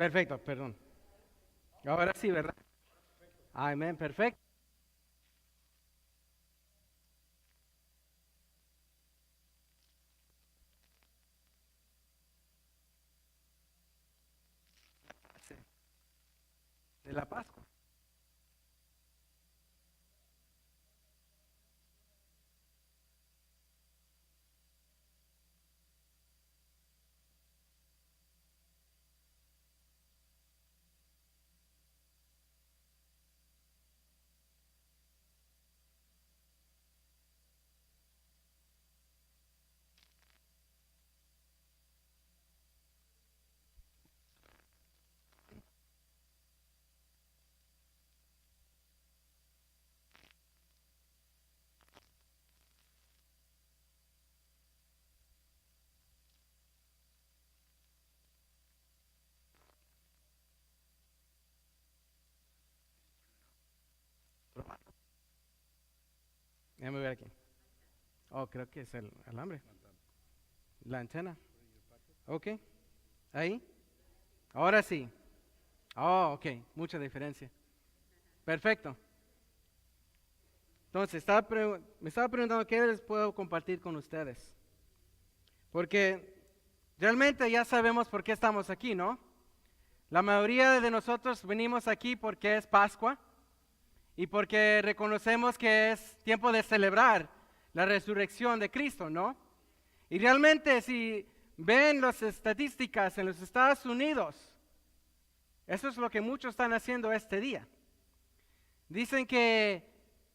Perfecto, perdón. Ahora sí, ¿verdad? Amén, perfecto. Sí, de la Pascua. Déjame ver aquí. Oh, creo que es el alambre. La antena. Ok, ahí. Ahora sí. Oh, ok, mucha diferencia. Perfecto. Entonces, me estaba preguntando qué les puedo compartir con ustedes. Porque realmente ya sabemos por qué estamos aquí, ¿no? La mayoría de nosotros venimos aquí porque es Pascua y porque reconocemos que es tiempo de celebrar la resurrección de Cristo, ¿no? Y realmente si ven las estadísticas en los Estados Unidos, eso es lo que muchos están haciendo este día. Dicen que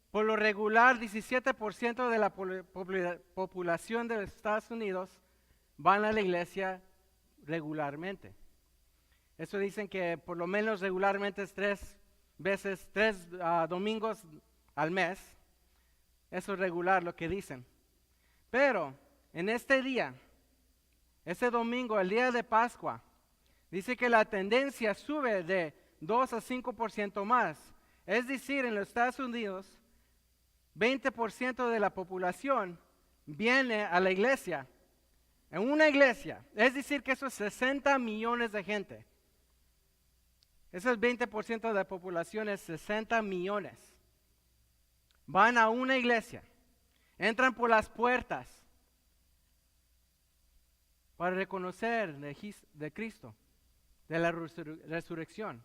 por lo regular 17% de la población de los Estados Unidos van a la iglesia regularmente. Eso dicen que por lo menos regularmente es 3 veces, 3 domingos al mes. Eso es regular lo que dicen. Pero en este día, ese domingo, el día de Pascua, dice que la tendencia sube de 2 a 5% más. Es decir, en los Estados Unidos, 20% de la población viene a la iglesia. En una iglesia. Es decir, que eso es 60 millones de gente. Ese es 20% de la población, es 60 millones. Van a una iglesia, entran por las puertas para reconocer de Cristo, de la resurrección.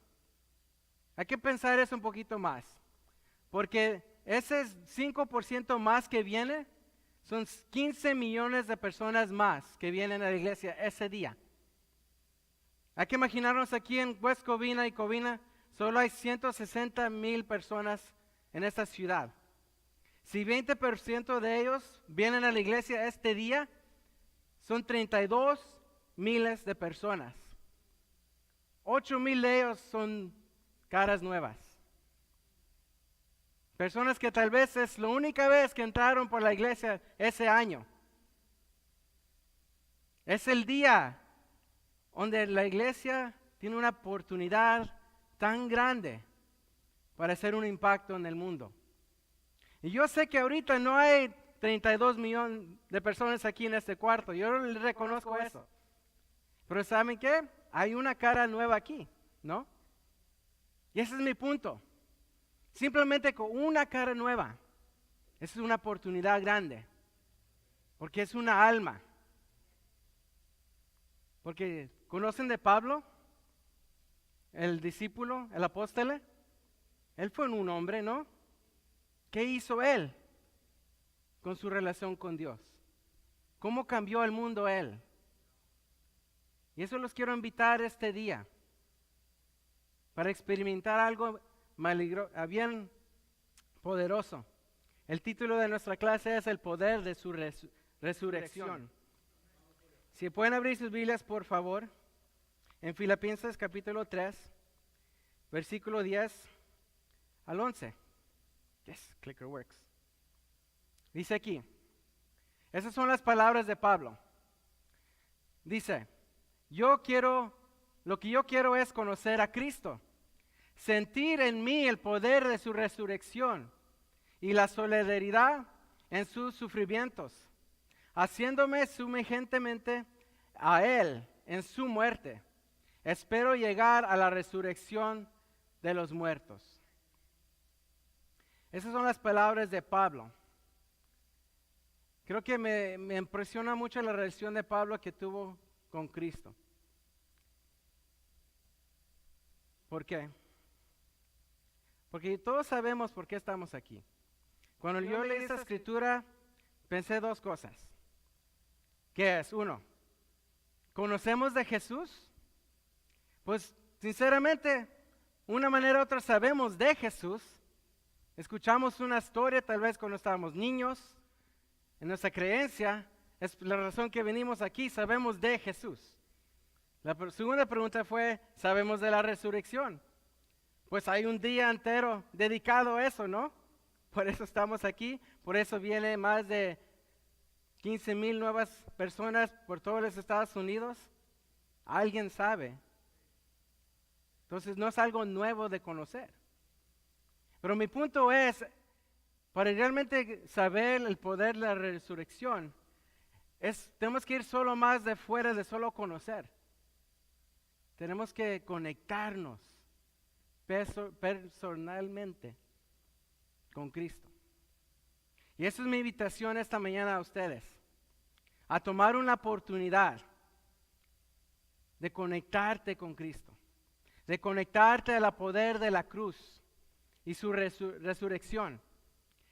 Hay que pensar eso un poquito más, porque ese 5% más que viene, son 15 millones de personas más que vienen a la iglesia ese día. Hay que imaginarnos aquí en West Covina y Covina, solo hay 160,000 personas en esta ciudad. Si 20% de ellos vienen a la iglesia este día, son 32 miles de personas. 8,000 de ellos son caras nuevas. Personas que tal vez es la única vez que entraron por la iglesia ese año. Es el día donde la iglesia tiene una oportunidad tan grande para hacer un impacto en el mundo. Y yo sé que ahorita no hay 32 millones de personas aquí en este cuarto, yo le reconozco eso. Pero ¿saben qué? Hay una cara nueva aquí, ¿no? Y ese es mi punto. Simplemente con una cara nueva, esa es una oportunidad grande, porque es una alma. Porque ¿conocen de Pablo, el discípulo, el apóstol? Él fue un hombre, ¿no? ¿Qué hizo él con su relación con Dios? ¿Cómo cambió el mundo él? Y eso los quiero invitar este día para experimentar algo bien poderoso. El título de nuestra clase es El poder de su resurrección. Si pueden abrir sus Biblias, por favor, en Filipenses capítulo 3, versículo 10 al 11. Yes, clicker works. Dice aquí, esas son las palabras de Pablo. Dice, lo que yo quiero es conocer a Cristo, sentir en mí el poder de su resurrección y la solidaridad en sus sufrimientos, haciéndome semejantemente a Él en su muerte, espero llegar a la resurrección de los muertos. Esas son las palabras de Pablo. Creo que me impresiona mucho la relación de Pablo que tuvo con Cristo. ¿Por qué? Porque todos sabemos por qué estamos aquí. Cuando yo leí esta escritura, pensé dos cosas. ¿Qué es? Uno, ¿conocemos de Jesús? Pues sinceramente, una manera u otra sabemos de Jesús. Escuchamos una historia tal vez cuando estábamos niños. En nuestra creencia, es la razón que venimos aquí, sabemos de Jesús. La segunda pregunta fue, ¿sabemos de la resurrección? Pues hay un día entero dedicado a eso, ¿no? Por eso estamos aquí, por eso viene más de 15,000 nuevas personas por todos los Estados Unidos. Alguien sabe. Entonces no es algo nuevo de conocer. Pero mi punto es, para realmente saber el poder de la resurrección, tenemos que ir solo más de fuera de solo conocer. Tenemos que conectarnos personalmente con Cristo. Y esa es mi invitación esta mañana a ustedes, a tomar una oportunidad de conectarte con Cristo, de conectarte al poder de la cruz y su resurrección.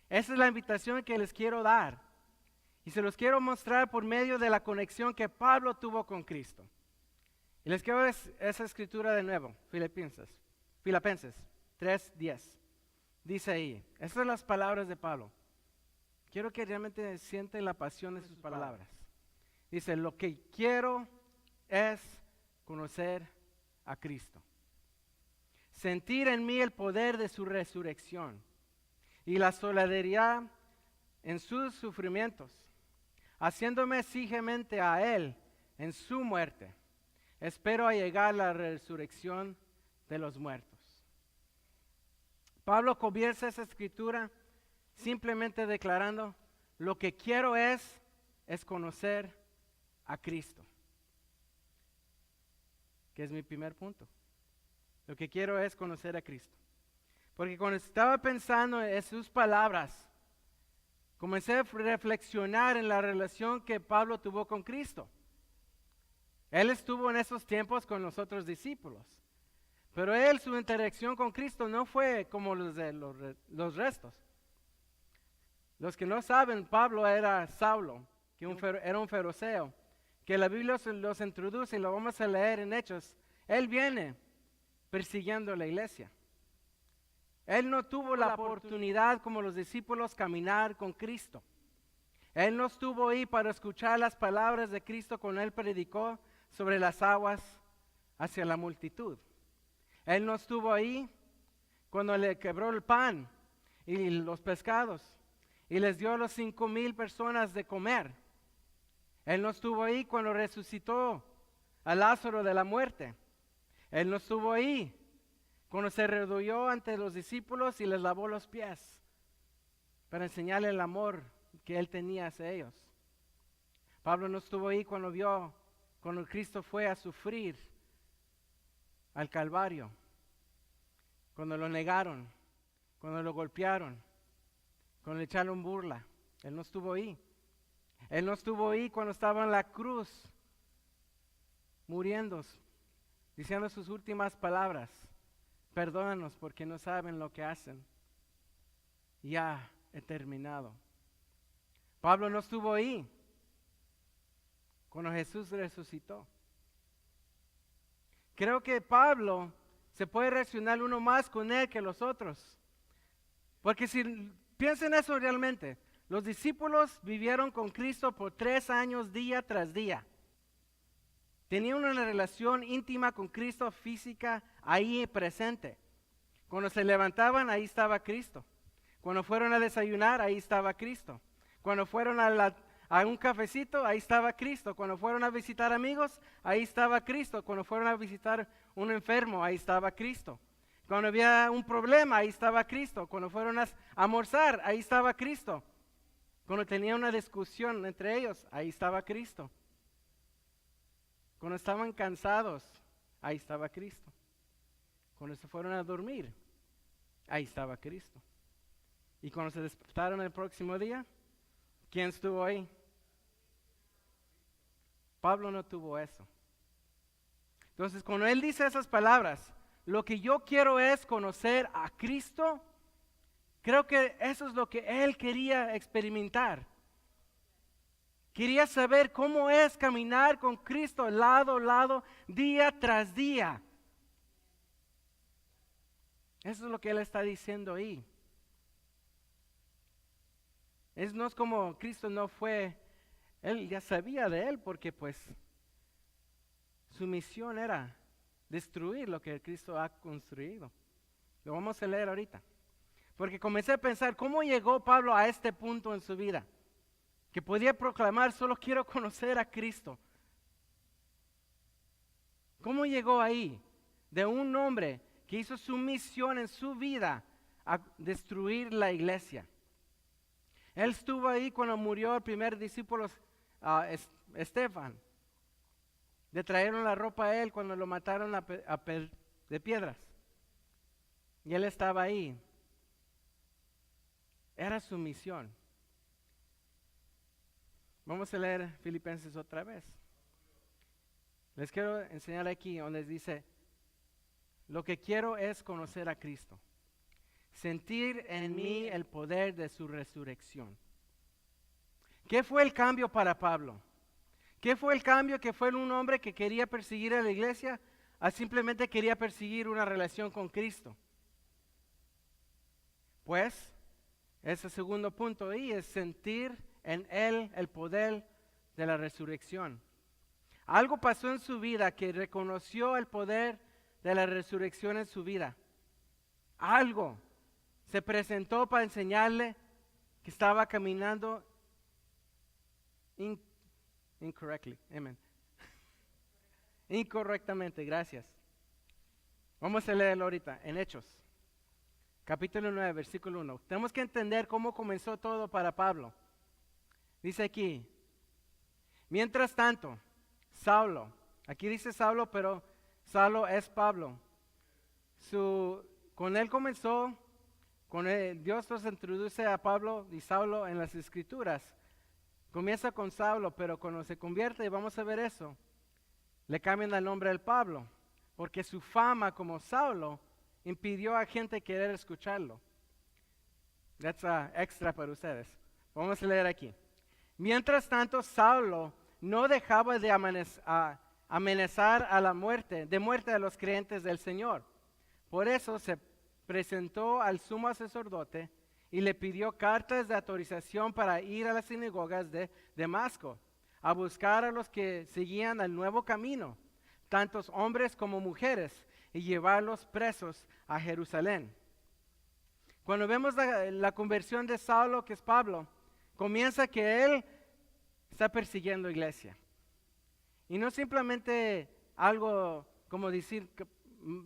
Esa es la invitación que les quiero dar. Y se los quiero mostrar por medio de la conexión que Pablo tuvo con Cristo. Y les quiero esa escritura de nuevo, Filipenses 3:10. Dice ahí, esas son las palabras de Pablo. Quiero que realmente sienten la pasión de sus palabras. Dice, lo que quiero es conocer a Cristo. Sentir en mí el poder de su resurrección y la solidaridad en sus sufrimientos, haciéndome exigente a Él en su muerte. Espero a llegar a la resurrección de los muertos. Pablo comienza esa escritura simplemente declarando, lo que quiero es conocer a Cristo. Que es mi primer punto. Lo que quiero es conocer a Cristo. Porque cuando estaba pensando en sus palabras, comencé a reflexionar en la relación que Pablo tuvo con Cristo. Él estuvo en esos tiempos con los otros discípulos. Pero su interacción con Cristo no fue como los de los restos. Los que no saben, Pablo era Saulo, que era un fariseo, que la Biblia los introduce y lo vamos a leer en Hechos. Él viene persiguiendo la iglesia. Él no tuvo la oportunidad como los discípulos caminar con Cristo. Él no estuvo ahí para escuchar las palabras de Cristo cuando Él predicó sobre las aguas hacia la multitud. Él no estuvo ahí cuando le quebró el pan y los pescados y les dio a los 5,000 personas de comer. Él no estuvo ahí cuando resucitó a Lázaro de la muerte. Él no estuvo ahí cuando se arrodilló ante los discípulos y les lavó los pies para enseñarle el amor que Él tenía hacia ellos. Pablo no estuvo ahí cuando Cristo fue a sufrir al Calvario, cuando lo negaron, cuando lo golpearon, cuando le echaron burla. Él no estuvo ahí. Él no estuvo ahí cuando estaba en la cruz, muriendo, diciendo sus últimas palabras. Perdónanos porque no saben lo que hacen. Ya he terminado. Pablo no estuvo ahí cuando Jesús resucitó. Creo que Pablo se puede relacionar uno más con él que los otros. Porque si piensen eso realmente, los discípulos vivieron con Cristo por 3 años día tras día. Tenían una relación íntima con Cristo física ahí presente. Cuando se levantaban, ahí estaba Cristo. Cuando fueron a desayunar, ahí estaba Cristo. Cuando fueron a un cafecito, ahí estaba Cristo. Cuando fueron a visitar amigos, ahí estaba Cristo. Cuando fueron a visitar un enfermo, ahí estaba Cristo. Cuando había un problema, ahí estaba Cristo. Cuando fueron a almorzar, ahí estaba Cristo. Cuando tenía una discusión entre ellos, ahí estaba Cristo. Cuando estaban cansados, ahí estaba Cristo. Cuando se fueron a dormir, ahí estaba Cristo. Y cuando se despertaron el próximo día, ¿quién estuvo ahí? Pablo no tuvo eso. Entonces, cuando él dice esas palabras, lo que yo quiero es conocer a Cristo, creo que eso es lo que él quería experimentar. Quería saber cómo es caminar con Cristo lado a lado, día tras día. Eso es lo que él está diciendo ahí. No es como Cristo no fue, él ya sabía de él porque pues su misión era destruir lo que Cristo ha construido. Lo vamos a leer ahorita. Porque comencé a pensar, ¿cómo llegó Pablo a este punto en su vida? Que podía proclamar, solo quiero conocer a Cristo. ¿Cómo llegó ahí? De un hombre que hizo su misión en su vida a destruir la iglesia. Él estuvo ahí cuando murió el primer discípulo, Esteban. Le trajeron la ropa a él cuando lo mataron de piedras. Y él estaba ahí. Era su misión. Vamos a leer Filipenses otra vez. Les quiero enseñar aquí donde dice, lo que quiero es conocer a Cristo. Sentir en mí el poder de su resurrección. ¿Qué fue el cambio para Pablo? ¿Qué fue el cambio que fue un hombre que quería perseguir a la iglesia a simplemente quería perseguir una relación con Cristo? Pues, ese segundo punto ahí es sentir en él el poder de la resurrección. Algo pasó en su vida que reconoció el poder de la resurrección en su vida. Algo se presentó para enseñarle que estaba caminando incorrectamente, gracias. Vamos a leerlo ahorita, en Hechos, capítulo 9, versículo 1. Tenemos que entender cómo comenzó todo para Pablo. Dice aquí, mientras tanto, Saulo, aquí dice Saulo, pero Saulo es Pablo. Con él comenzó, Dios nos introduce a Pablo y Saulo en las Escrituras. Comienza con Saulo, pero cuando se convierte, y vamos a ver eso, le cambian el nombre al Pablo, porque su fama como Saulo impidió a gente querer escucharlo. That's extra para ustedes. Vamos a leer aquí. Mientras tanto, Saulo no dejaba de amenazar a la muerte a los creyentes del Señor. Por eso se presentó al sumo sacerdote y le pidió cartas de autorización para ir a las sinagogas de Damasco, a buscar a los que seguían el nuevo camino, tantos hombres como mujeres, y llevarlos presos a Jerusalén. Cuando vemos la conversión de Saulo, que es Pablo, comienza que él está persiguiendo iglesia. Y no simplemente algo como decir,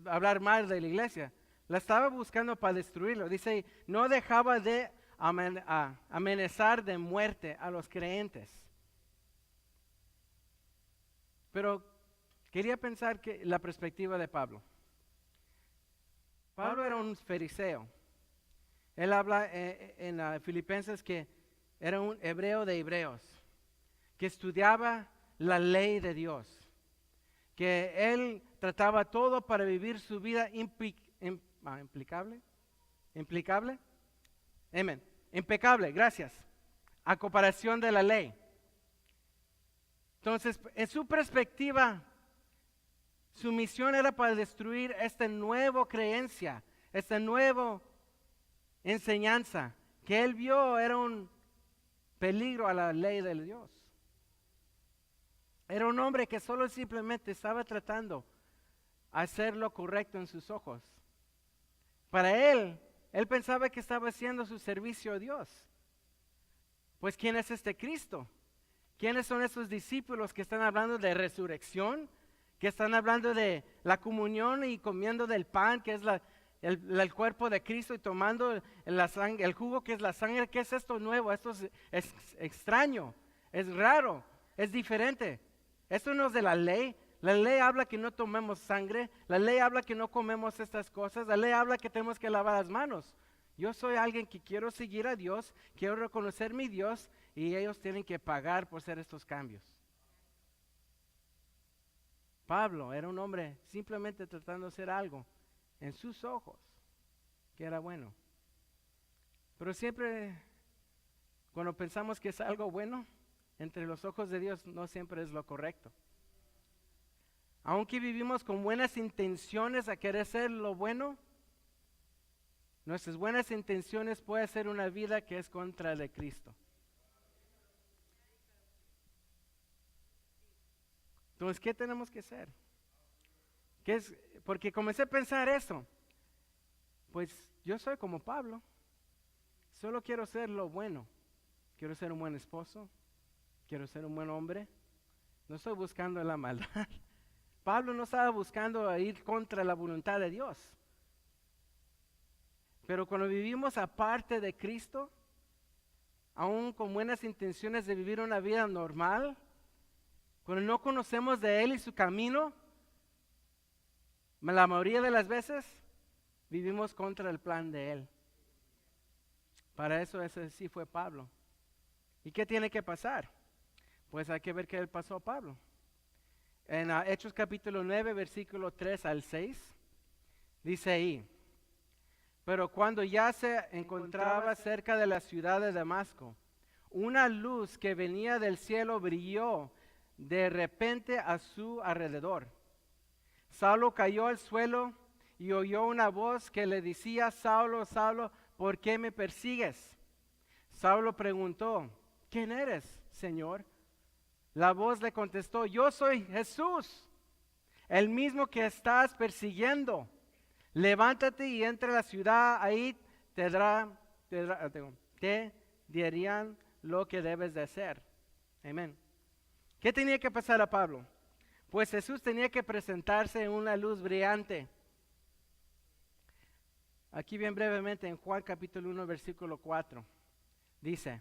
hablar mal de la iglesia. La estaba buscando para destruirlo. Dice, no dejaba de amenazar de muerte a los creyentes. Pero quería pensar que la perspectiva de Pablo. Pablo era un fariseo. Él habla en Filipenses que era un hebreo de hebreos, que estudiaba la ley de Dios, que él trataba todo para vivir su vida impecable, gracias, a comparación de la ley. Entonces, en su perspectiva, su misión era para destruir esta nueva creencia, esta nueva enseñanza que él vio era un peligro a la ley de Dios. Era un hombre que solo simplemente estaba tratando de hacer lo correcto en sus ojos. Para él pensaba que estaba haciendo su servicio a Dios. Pues ¿quién es este Cristo? ¿Quiénes son esos discípulos que están hablando de resurrección? Que están hablando de la comunión y comiendo del pan, que es el cuerpo de Cristo, y tomando el jugo que es la sangre. ¿Qué es esto nuevo? Esto es extraño, es raro, es diferente. Esto no es de la ley. La ley habla que no tomemos sangre, la ley habla que no comemos estas cosas, la ley habla que tenemos que lavar las manos. Yo soy alguien que quiero seguir a Dios, quiero reconocer mi Dios y ellos tienen que pagar por hacer estos cambios. Pablo era un hombre simplemente tratando de hacer algo en sus ojos que era bueno. Pero siempre cuando pensamos que es algo bueno, entre los ojos de Dios no siempre es lo correcto. Aunque vivimos con buenas intenciones a querer hacer lo bueno, nuestras buenas intenciones pueden ser una vida que es contra de Cristo. Entonces, ¿qué tenemos que hacer? Porque comencé a pensar eso. Pues yo soy como Pablo. Solo quiero hacer lo bueno. Quiero ser un buen esposo. Quiero ser un buen hombre. No estoy buscando la maldad. Pablo no estaba buscando ir contra la voluntad de Dios. Pero cuando vivimos aparte de Cristo, aún con buenas intenciones de vivir una vida normal, cuando no conocemos de Él y su camino, la mayoría de las veces vivimos contra el plan de Él. Para eso ese sí fue Pablo. ¿Y qué tiene que pasar? Pues hay que ver qué le pasó a Pablo. En Hechos capítulo 9, versículo 3 al 6, dice ahí: pero cuando ya se encontraba cerca de la ciudad de Damasco, una luz que venía del cielo brilló de repente a su alrededor. Saulo cayó al suelo y oyó una voz que le decía: Saulo, Saulo, ¿por qué me persigues? Saulo preguntó: ¿quién eres, Señor? La voz le contestó: yo soy Jesús, el mismo que estás persiguiendo. Levántate y entra a la ciudad, ahí te dirían lo que debes de hacer. Amén. ¿Qué tenía que pasar a Pablo? Pues Jesús tenía que presentarse en una luz brillante. Aquí bien brevemente en Juan capítulo 1 versículo 4 dice: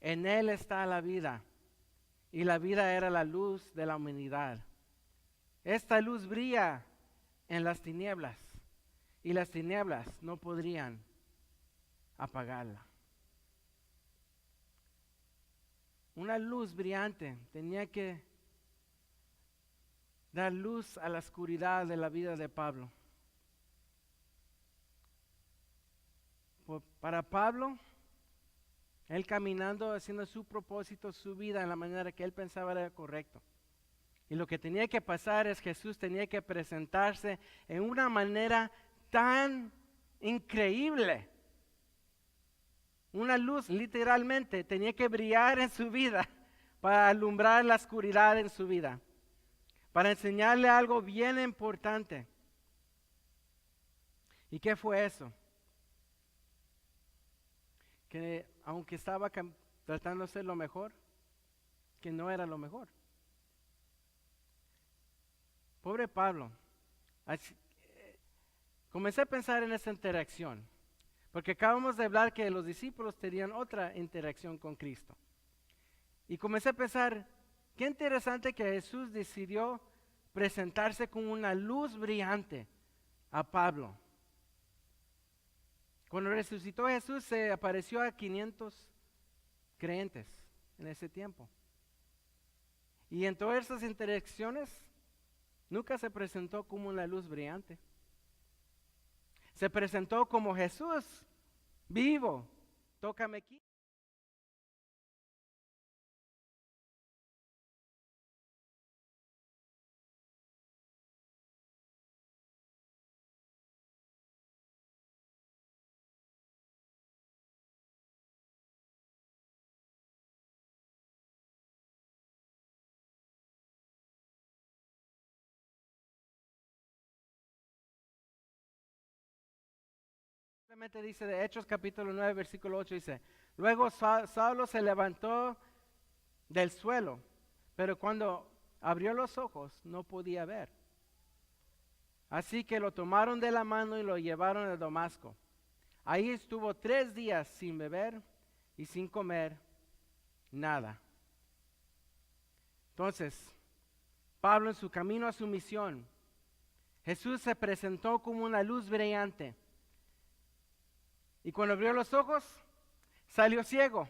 en Él está la vida y la vida era la luz de la humanidad. Esta luz brilla en las tinieblas y las tinieblas no podrían apagarla. Una luz brillante tenía que dar luz a la oscuridad de la vida de Pablo. Para Pablo, él caminando, haciendo su propósito, su vida en la manera que él pensaba era correcto. Y lo que tenía que pasar es que Jesús tenía que presentarse en una manera tan increíble. Una luz literalmente tenía que brillar en su vida para alumbrar la oscuridad en su vida, para enseñarle algo bien importante. ¿Y qué fue eso? Que aunque estaba tratando de ser lo mejor, que no era lo mejor. Pobre Pablo. Comencé a pensar en esa interacción, porque acabamos de hablar que los discípulos tenían otra interacción con Cristo. Y comencé a pensar, qué interesante que Jesús decidió presentarse con una luz brillante a Pablo. Cuando resucitó Jesús, se apareció a 500 creyentes en ese tiempo. Y en todas esas interacciones, nunca se presentó como una luz brillante. Se presentó como Jesús, vivo, tócame aquí. Simplemente dice de Hechos capítulo 9, versículo 8, dice: luego Saulo se levantó del suelo, pero cuando abrió los ojos no podía ver. Así que lo tomaron de la mano y lo llevaron a Damasco. Ahí estuvo 3 días sin beber y sin comer nada. Entonces, Pablo en su camino a su misión, Jesús se presentó como una luz brillante. Y cuando abrió los ojos, salió ciego.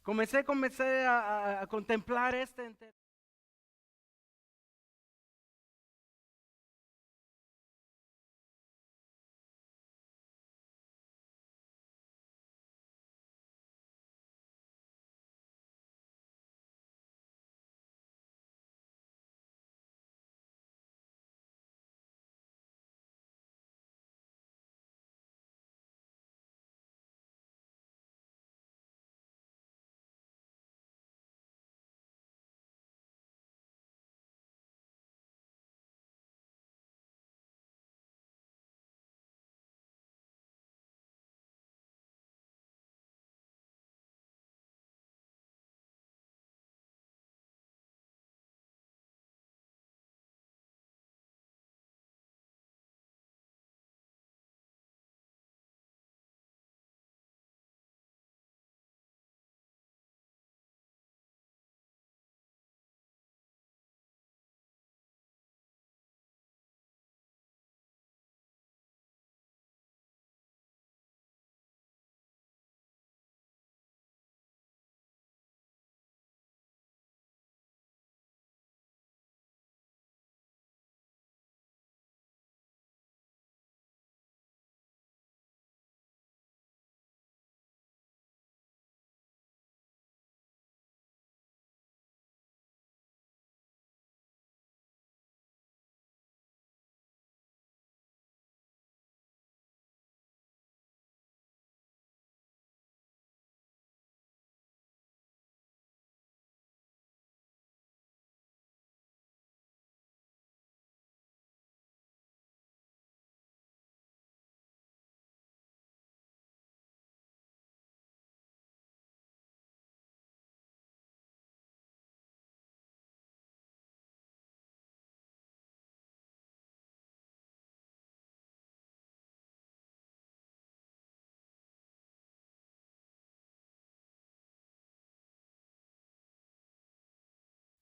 Comencé a contemplar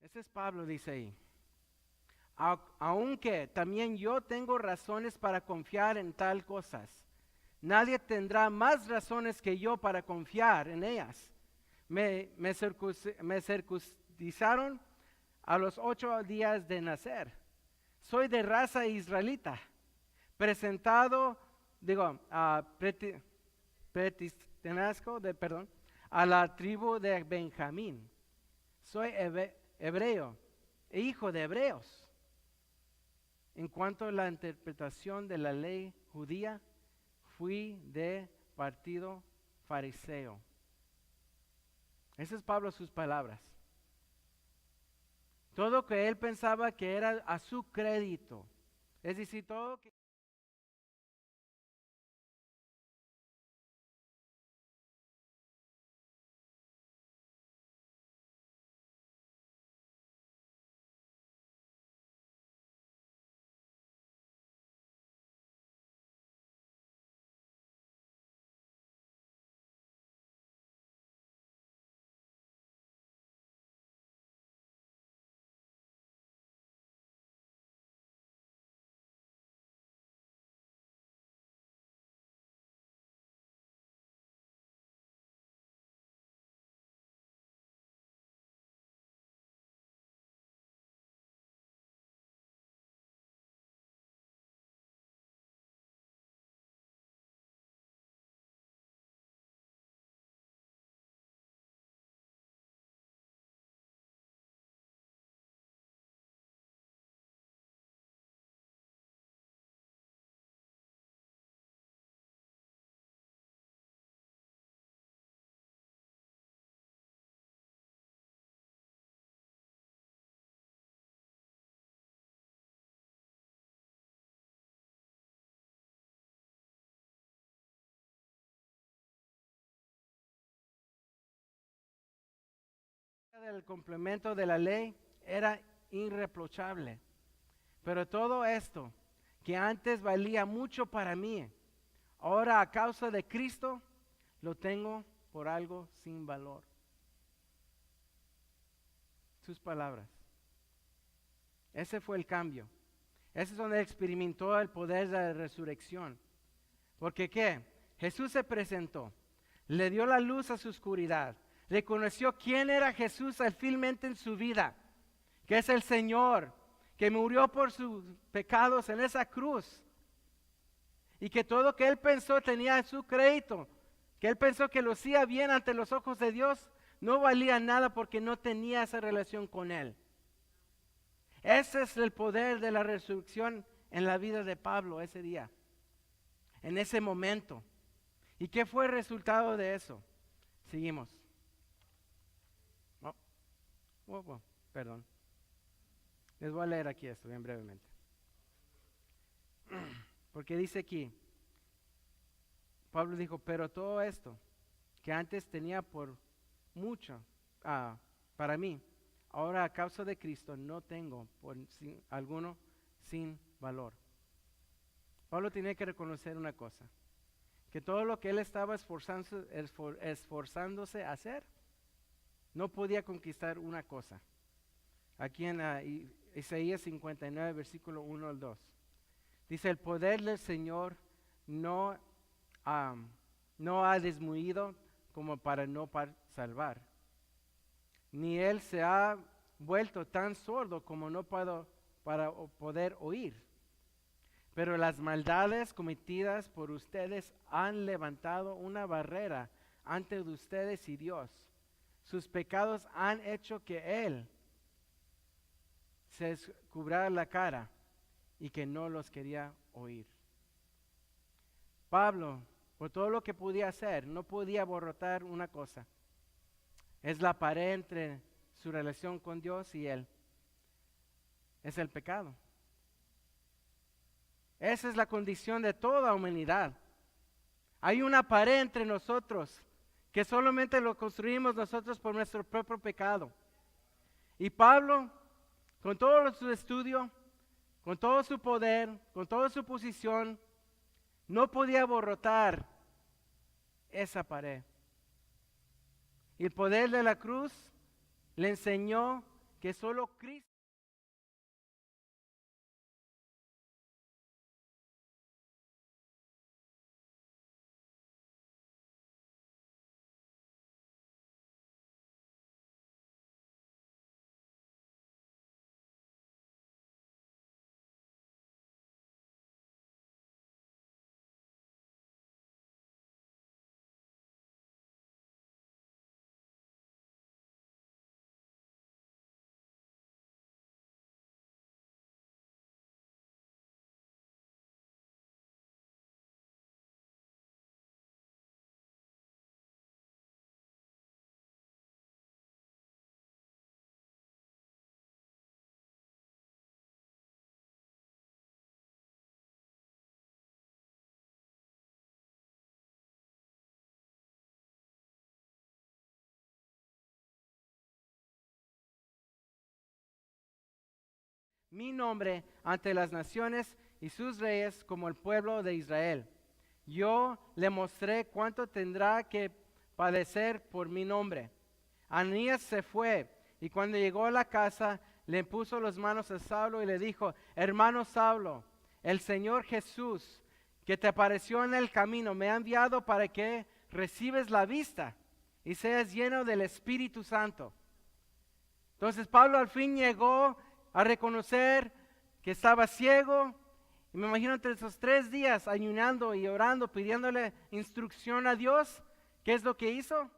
Ese es Pablo, dice ahí. Aunque también yo tengo razones para confiar en tal cosas. Nadie tendrá más razones que yo para confiar en ellas. Me circuncidaron a los 8 días de nacer. Soy de raza israelita. Presentado, pertenezco a la tribu de Benjamín. Soy hebreo e hijo de hebreos. En cuanto a la interpretación de la ley judía, fui de partido fariseo. Ese es Pablo, sus palabras. Todo que él pensaba que era a su crédito. Es decir, todo que del complemento de la ley era irreprochable. Pero todo esto que antes valía mucho para mí, ahora a causa de Cristo, lo tengo por algo sin valor. Sus palabras. Ese fue el cambio. Ese es donde él experimentó el poder de la resurrección. Porque ¿qué? Jesús se presentó, le dio la luz a su oscuridad, reconoció quién era Jesús al finalmente en su vida, que es el Señor, que murió por sus pecados en esa cruz, y que todo lo que él pensó tenía su crédito, que él pensó que lo hacía bien ante los ojos de Dios, no valía nada porque no tenía esa relación con él. Ese es el poder de la resurrección en la vida de Pablo ese día, en ese momento. ¿Y qué fue el resultado de eso? Seguimos. Perdón. Les voy a leer aquí esto bien brevemente. Porque dice aquí, Pablo dijo, pero todo esto que antes tenía por mucho para mí, ahora a causa de Cristo no tengo por alguno sin valor. Pablo tenía que reconocer una cosa, que todo lo que él estaba esforzándose a hacer, no podía conquistar una cosa. Aquí en Isaías 59, versículo 1 al 2. Dice, el poder del Señor no ha disminuido como para no salvar. Ni Él se ha vuelto tan sordo como no para poder oír. Pero las maldades cometidas por ustedes han levantado una barrera ante ustedes y Dios. Sus pecados han hecho que Él se cubra la cara y que no los quería oír. Pablo, por todo lo que podía hacer, no podía borrar una cosa. Es la pared entre su relación con Dios y Él. Es el pecado. Esa es la condición de toda humanidad. Hay una pared entre nosotros que solamente lo construimos nosotros por nuestro propio pecado. Y Pablo, con todo su estudio, con todo su poder, con toda su posición, no podía borrar esa pared. Y el poder de la cruz le enseñó que solo Cristo mi nombre ante las naciones y sus reyes como el pueblo de Israel. Yo le mostré cuánto tendrá que padecer por mi nombre. Ananías se fue y cuando llegó a la casa le puso las manos a Saulo y le dijo, hermano Saulo, el Señor Jesús que te apareció en el camino me ha enviado para que recibes la vista y seas lleno del Espíritu Santo. Entonces Pablo al fin llegó a reconocer que estaba ciego. Y me imagino entre esos 3 días ayunando y orando, pidiéndole instrucción a Dios. ¿Qué es lo que hizo?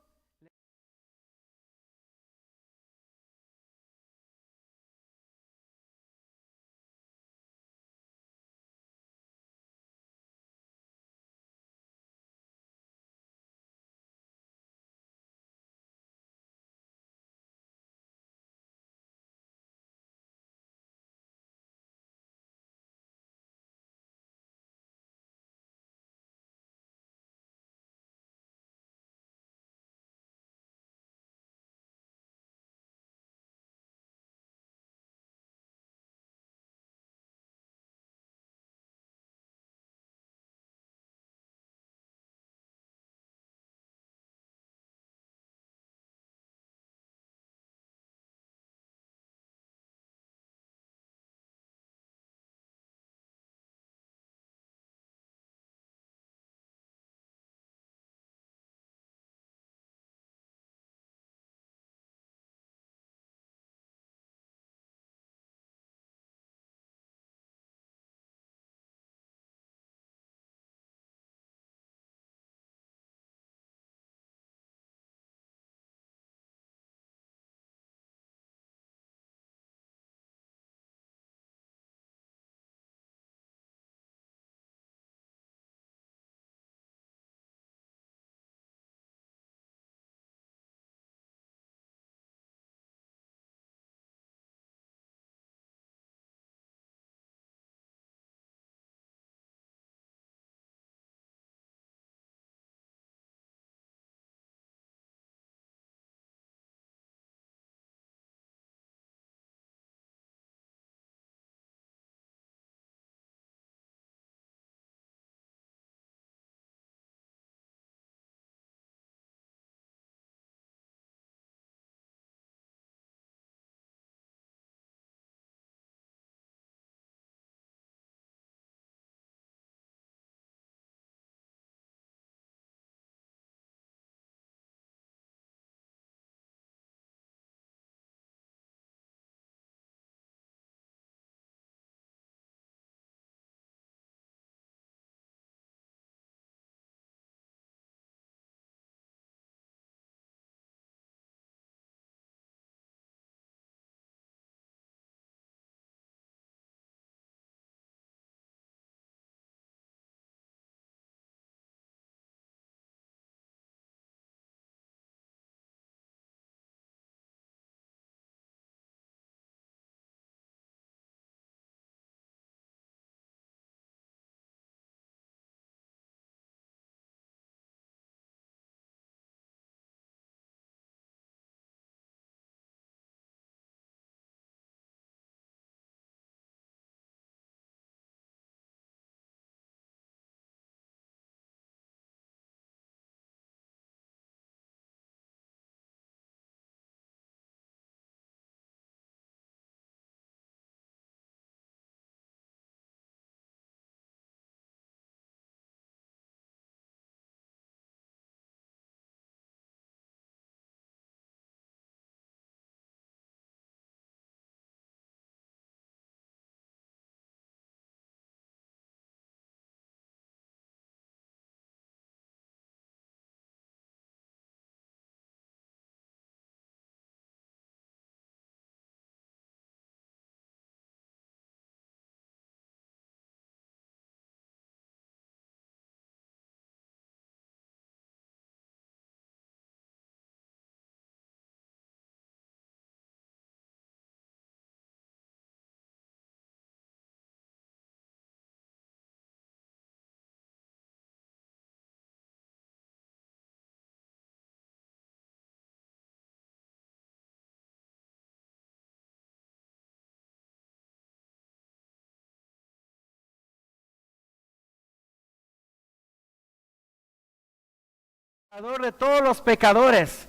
de todos los pecadores,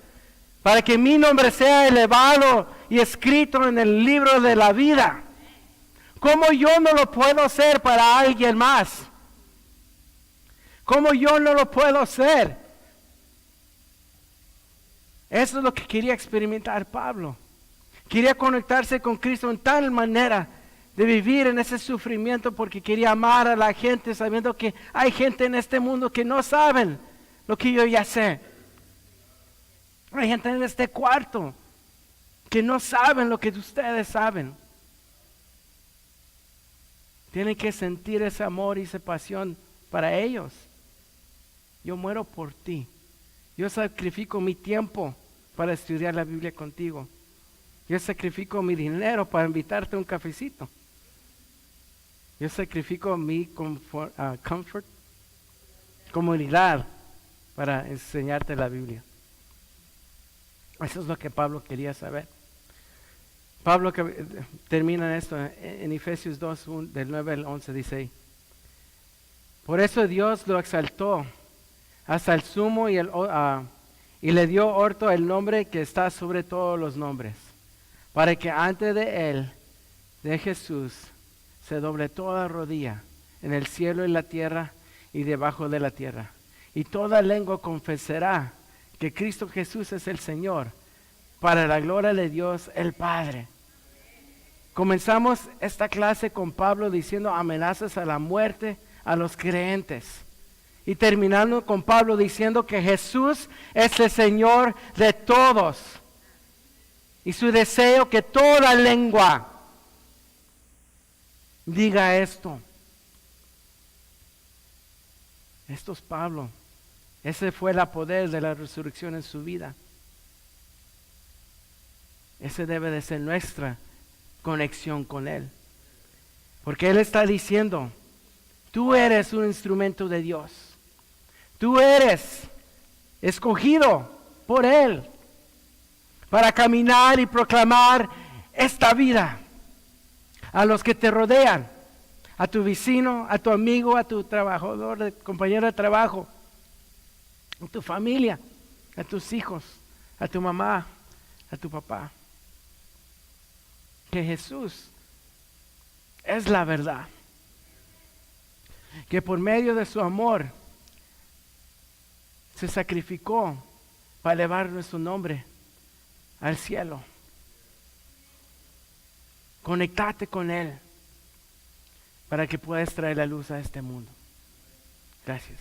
para que mi nombre sea elevado y escrito en el libro de la vida. ¿Cómo yo no lo puedo hacer para alguien más? ¿Cómo yo no lo puedo hacer? Eso es lo que quería experimentar Pablo. Quería conectarse con Cristo en tal manera de vivir en ese sufrimiento, porque quería amar a la gente, sabiendo que hay gente en este mundo que no saben lo que yo ya sé. Hay gente en este cuarto que no saben lo que ustedes saben. Tienen que sentir ese amor y esa pasión para ellos. Yo muero por ti. Yo sacrifico mi tiempo para estudiar la Biblia contigo. Yo sacrifico mi dinero para invitarte a un cafecito. Yo sacrifico mi comfort, comunidad, para enseñarte la Biblia. Eso es lo que Pablo quería saber. Pablo que termina esto en Efesios 2, del 9 al 11, dice: por eso Dios lo exaltó hasta el sumo y le dio orto el nombre que está sobre todos los nombres, para que antes de él, de Jesús, se doble toda rodilla en el cielo y la tierra y debajo de la tierra, y toda lengua confesará que Cristo Jesús es el Señor, para la gloria de Dios el Padre. Comenzamos esta clase con Pablo diciendo amenazas a la muerte a los creyentes, y terminando con Pablo diciendo que Jesús es el Señor de todos, y su deseo que toda lengua diga esto. Esto es Pablo. Ese fue el poder de la resurrección en su vida. Ese debe de ser nuestra conexión con Él. Porque Él está diciendo, tú eres un instrumento de Dios. Tú eres escogido por Él para caminar y proclamar esta vida a los que te rodean, a tu vecino, a tu amigo, a tu trabajador, compañero de trabajo, a tu familia, a tus hijos, a tu mamá, a tu papá. Que Jesús es la verdad. Que por medio de su amor se sacrificó para elevar nuestro nombre al cielo. Conectate con Él para que puedas traer la luz a este mundo. Gracias.